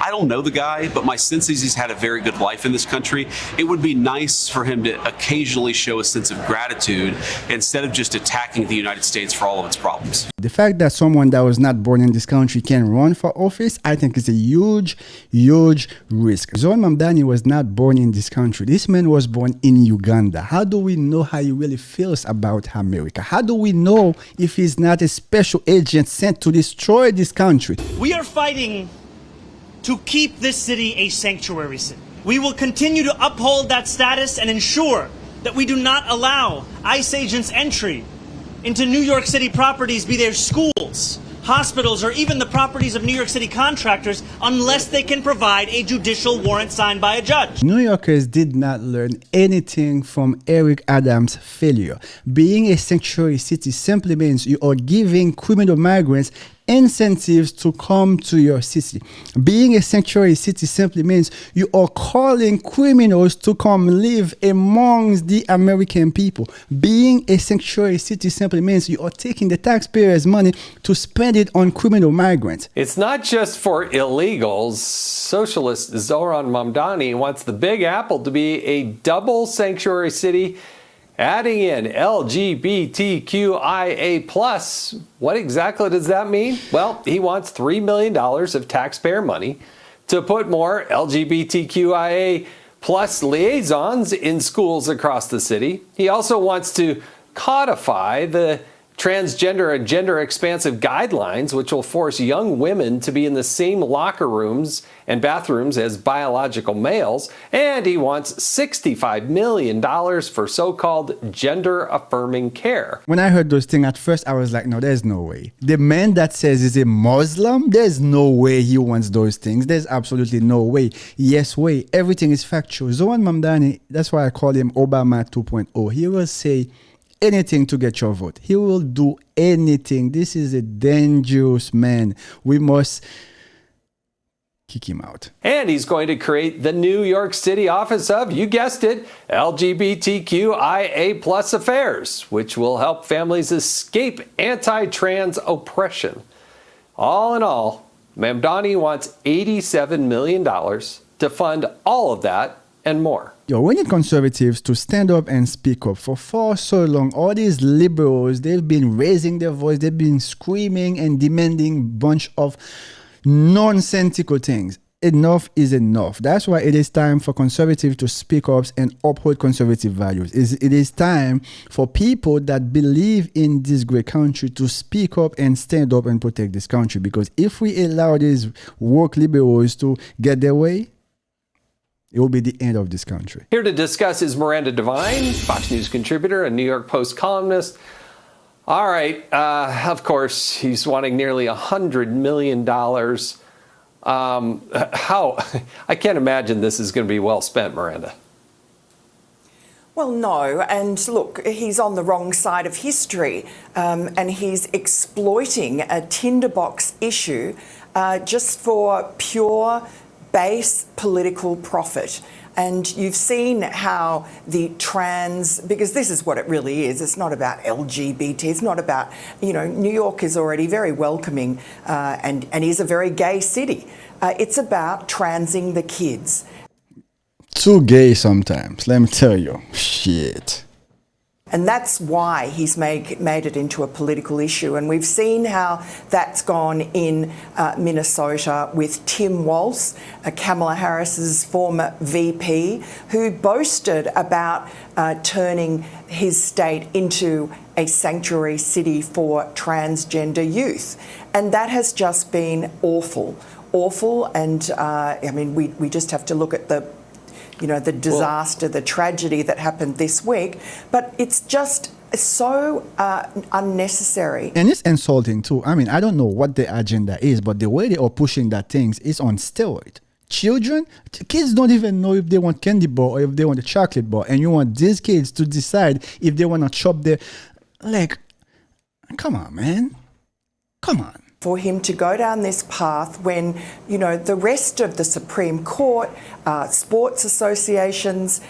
I don't know the guy, but my sense is he's had a very good life in this country. It would be nice for him to occasionally show a sense of gratitude instead of just attacking the United States for all of its problems. The fact that someone that was not born in this country can run for office, I think is a huge, huge risk. Zoe Mamdani was not born in this country. This man was born in Uganda. How do we know how he really feels about America? How do we know if he's not a special agent sent to destroy this country? We are fighting to keep this city a sanctuary city. We will continue to uphold that status and ensure that we do not allow ICE agents entry into New York City properties, be they schools, hospitals, or even the properties of New York City contractors, unless they can provide a judicial warrant signed by a judge. New Yorkers did not learn anything from Eric Adams' failure. Being a sanctuary city simply means you are giving criminal migrants incentives to come to your city. Being a sanctuary city simply means you are calling criminals to come live amongst the American people. Being a sanctuary city simply means you are taking the taxpayers' money to spend it on criminal migrants. It's not just for illegals. Socialist Zoran Mamdani wants the Big Apple to be a double sanctuary city, adding in LGBTQIA+. What exactly does that mean? Well, he wants $3 million of taxpayer money to put more LGBTQIA+ liaisons in schools across the city. He also wants to codify the transgender and gender expansive guidelines, which will force young women to be in the same locker rooms and bathrooms as biological males. And he wants $65 million for so-called gender-affirming care. When I heard those things at first, I was like, no, there's no way. The man that says he's a Muslim, there's no way he wants those things. There's absolutely no way. Yes way. Everything is factual. Zoran Mamdani, that's why I call him Obama 2.0. He will say anything to get your vote. He will do anything. This is a dangerous man. We must kick him out. And he's going to create the New York City office of, you guessed it, LGBTQIA+ affairs, which will help families escape anti-trans oppression. All in all, Mamdani wants $87 million to fund all of that and more. We need conservatives to stand up and speak up. For so long, all these liberals, they've been raising their voice, they've been screaming and demanding a bunch of nonsensical things. Enough is enough. That's why it is time for conservatives to speak up and uphold conservative values. It is time for people that believe in this great country to speak up and stand up and protect this country. Because if we allow these woke liberals to get their way, it will be the end of this country. Here to discuss is Miranda Devine, Fox News contributor and New York Post columnist. All right, of course, he's wanting nearly $100 million. How? I can't imagine this is going to be well spent, Miranda. Well, no, and look, he's on the wrong side of history, and he's exploiting a tinderbox issue just for pure base political profit. And you've seen how the trans, because this is what it really is, it's not about LGBT, it's not about, New York is already very welcoming and is a very gay city. It's about transing the kids. Too gay sometimes, let me tell you. Shit. And that's why he's made it into a political issue. And we've seen how that's gone in Minnesota with Tim Walz, Kamala Harris's former VP, who boasted about turning his state into a sanctuary city for transgender youth. And that has just been awful. And we just have to look at the disaster, the tragedy that happened this week. But it's just so unnecessary. And it's insulting too. I don't know what the agenda is, but the way they are pushing that things is on steroid. Kids don't even know if they want candy bar or if they want a chocolate bar. And you want these kids to decide if they want to chop their... come on, man. Come on. for him to go down this path when, you know, the rest of the Supreme Court, sports associations,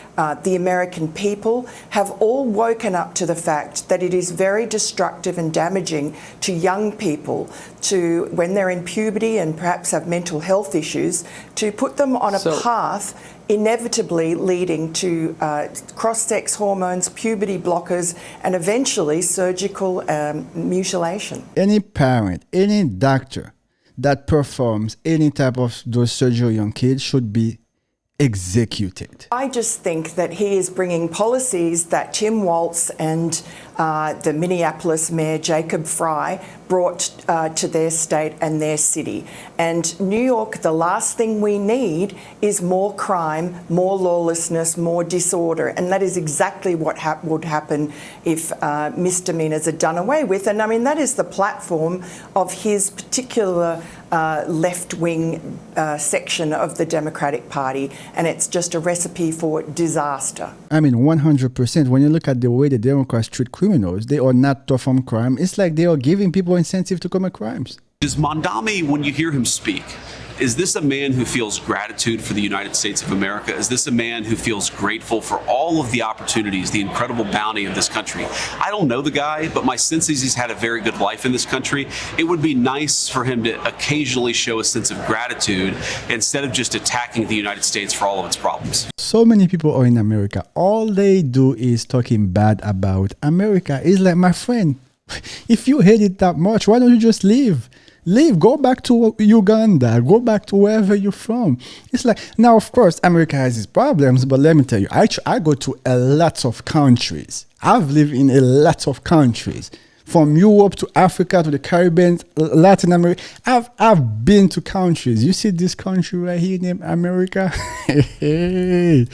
the American people have all woken up to the fact that it is very destructive and damaging to young people to, when they're in puberty and perhaps have mental health issues, to put them on a path inevitably leading to cross-sex hormones, puberty blockers, and eventually surgical mutilation. Any parent, any doctor that performs any type of those surgery on kids should be executed. I just think that he is bringing policies that Tim Walz and the Minneapolis Mayor Jacob Frey brought to their state and their city. And New York, the last thing we need is more crime, more lawlessness, more disorder. And that is exactly what would happen if misdemeanors are done away with. And I mean, that is the platform of his particular left-wing section of the Democratic Party, and it's just a recipe for disaster. I mean, 100%. When you look at the way the Democrats treat criminals, they are not tough on crime. It's like they are giving people incentive to commit crimes. Is Mamdani, when you hear him speak, is this a man who feels gratitude for the United States of America? Is this a man who feels grateful for all of the opportunities, the incredible bounty of this country? I don't know the guy, but my sense is he's had a very good life in this country. It would be nice for him to occasionally show a sense of gratitude instead of just attacking the United States for all of its problems. So many people are in America. All they do is talking bad about America. It's like, my friend, if you hate it that much, why don't you just leave? Leave, go back to Uganda, go back to wherever you're from. It's like, now, of course, America has its problems, but let me tell you, I go to a lot of countries. I've lived in a lot of countries, from Europe to Africa to the Caribbean, Latin America. I've been to countries. You see this country right here named America? Hey,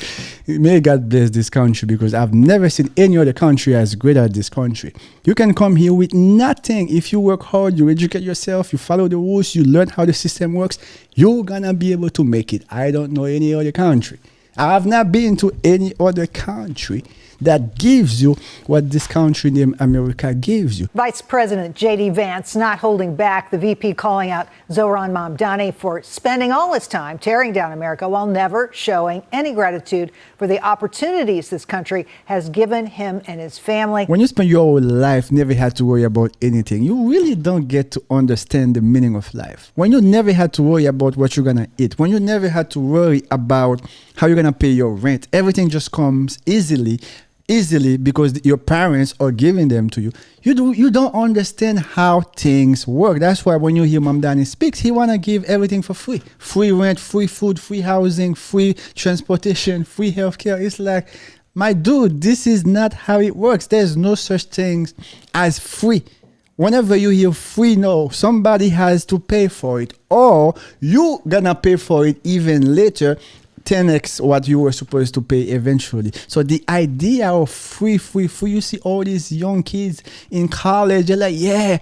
may God bless this country, because I've never seen any other country as great as this country. You can come here with nothing. If you work hard, you educate yourself, you follow the rules, you learn how the system works, you're gonna be able to make it. I don't know any other country. I have not been to any other country that gives you what this country named America gives you. Vice President J.D. Vance not holding back, the VP calling out Zohran Mamdani for spending all his time tearing down America while never showing any gratitude for the opportunities this country has given him and his family. When you spend your whole life never had to worry about anything, you really don't get to understand the meaning of life. When you never had to worry about what you're gonna eat, when you never had to worry about how you're gonna pay your rent, everything just comes easily because your parents are giving them to you. You don't understand how things work. That's why when you hear Mamdani speaks, he want to give everything for free. Free rent, free food, free housing, free transportation, free healthcare. It's like, my dude, this is not how it works. There's no such thing as free. Whenever you hear free, no, somebody has to pay for it, or you gonna pay for it even later, 10x what you were supposed to pay eventually. So the idea of free, you see all these young kids in college, they're like, yeah,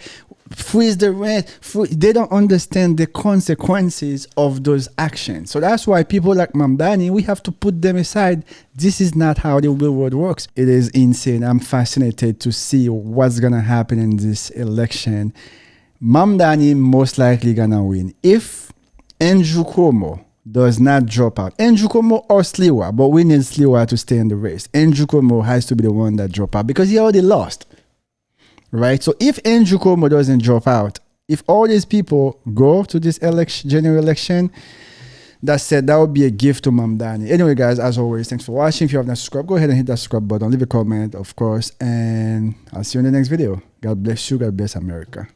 freeze the rent. They don't understand the consequences of those actions. So that's why people like Mamdani, we have to put them aside. This is not how the real world works. It is insane. I'm fascinated to see what's gonna happen in this election. Mamdani most likely gonna win. If Andrew Cuomo does not drop out, Andrew Cuomo or Sliwa, but we need Sliwa to stay in the race. Andrew Cuomo has to be the one that drop out because he already lost, right? So if Andrew Cuomo doesn't drop out, if all these people go to this general election, that said, that would be a gift to Mamdani. Anyway, guys, as always, thanks for watching. If you have not subscribed, go ahead and hit that subscribe button, leave a comment, of course, and I'll see you in the next video. God bless you. God bless America.